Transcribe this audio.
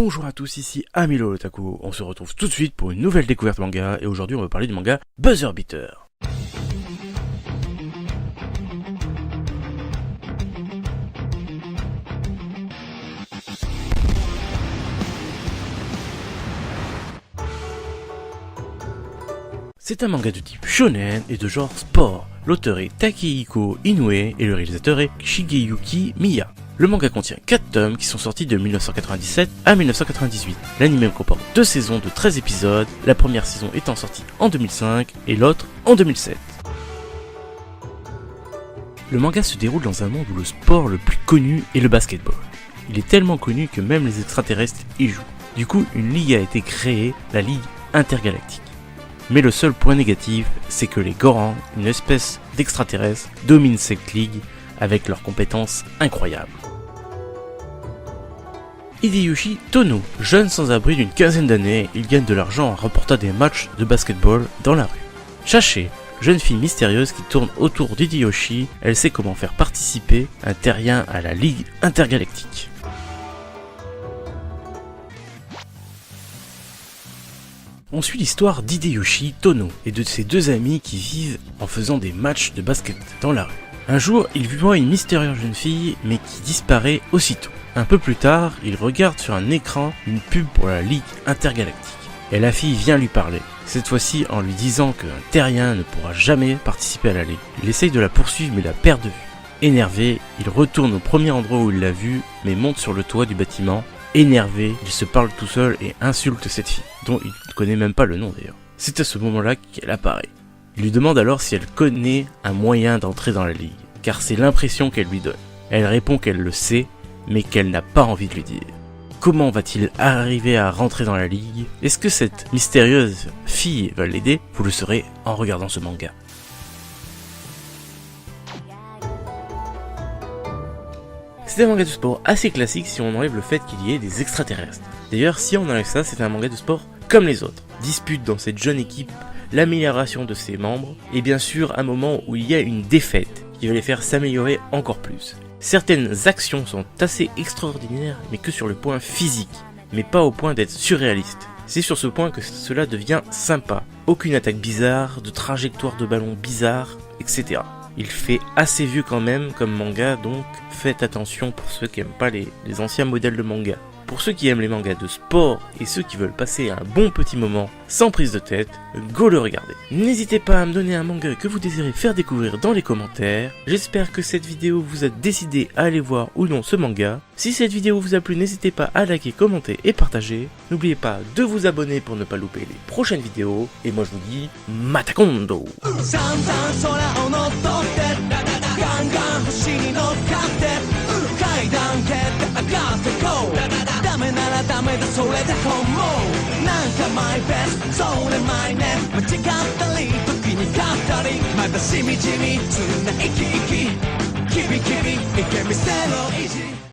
Bonjour à tous, ici Amilo Otaku. On se retrouve tout de suite pour une nouvelle découverte manga et aujourd'hui on va parler du manga Buzzer Beater. C'est un manga de type shonen et de genre sport. L'auteur est Takehiko Inoue et le réalisateur est Shigeyuki Miya. Le manga contient 4 tomes qui sont sortis de 1997 à 1998. L'anime comporte 2 saisons de 13 épisodes, la première saison étant sortie en 2005 et l'autre en 2007. Le manga se déroule dans un monde où le sport le plus connu est le basketball. Il est tellement connu que même les extraterrestres y jouent. Du coup, une ligue a été créée, la Ligue Intergalactique. Mais le seul point négatif, c'est que les Gorans, une espèce d'extraterrestres, dominent cette ligue avec leurs compétences incroyables. Hideyoshi Tono, jeune sans-abri d'une quinzaine d'années, il gagne de l'argent en remportant des matchs de basketball dans la rue. Chaché, jeune fille mystérieuse qui tourne autour d'Hideyoshi, elle sait comment faire participer un terrien à la Ligue Intergalactique. On suit l'histoire d'Hideyoshi Tono et de ses deux amis qui vivent en faisant des matchs de basket dans la rue. Un jour, il voit une mystérieuse jeune fille mais qui disparaît aussitôt. Un peu plus tard, il regarde sur un écran une pub pour la Ligue Intergalactique. Et la fille vient lui parler, cette fois-ci en lui disant qu'un terrien ne pourra jamais participer à la Ligue. Il essaye de la poursuivre mais la perd de vue. Énervé, il retourne au premier endroit où il l'a vue mais monte sur le toit du bâtiment. Énervé, il se parle tout seul et insulte cette fille, dont il ne connaît même pas le nom d'ailleurs. C'est à ce moment-là qu'elle apparaît. Il lui demande alors si elle connaît un moyen d'entrer dans la Ligue, car c'est l'impression qu'elle lui donne. Elle répond qu'elle le sait, mais qu'elle n'a pas envie de lui dire. Comment va-t-il arriver à rentrer dans la Ligue? Est-ce que cette mystérieuse fille va l'aider? Vous le saurez en regardant ce manga. C'est un manga de sport assez classique si on enlève le fait qu'il y ait des extraterrestres. D'ailleurs, si on enlève ça, c'est un manga de sport comme les autres. Dispute dans cette jeune équipe l'amélioration de ses membres, et bien sûr un moment où il y a une défaite qui va les faire s'améliorer encore plus. Certaines actions sont assez extraordinaires, mais que sur le point physique, mais pas au point d'être surréaliste. C'est sur ce point que cela devient sympa. Aucune attaque bizarre, de trajectoire de ballon bizarre, etc. Il fait assez vieux quand même comme manga, donc faites attention pour ceux qui n'aiment pas les anciens modèles de manga. Pour ceux qui aiment les mangas de sport et ceux qui veulent passer un bon petit moment sans prise de tête, go le regarder. N'hésitez pas à me donner un manga que vous désirez faire découvrir dans les commentaires. J'espère que cette vidéo vous a décidé à aller voir ou non ce manga. Si cette vidéo vous a plu, n'hésitez pas à liker, commenter et partager. N'oubliez pas de vous abonner pour ne pas louper les prochaines vidéos. Et moi je vous dis Matakondo. My best それ毎年間違ったり時に勝ったりまだしみじみつな生き生きキビキビいけみせろ意地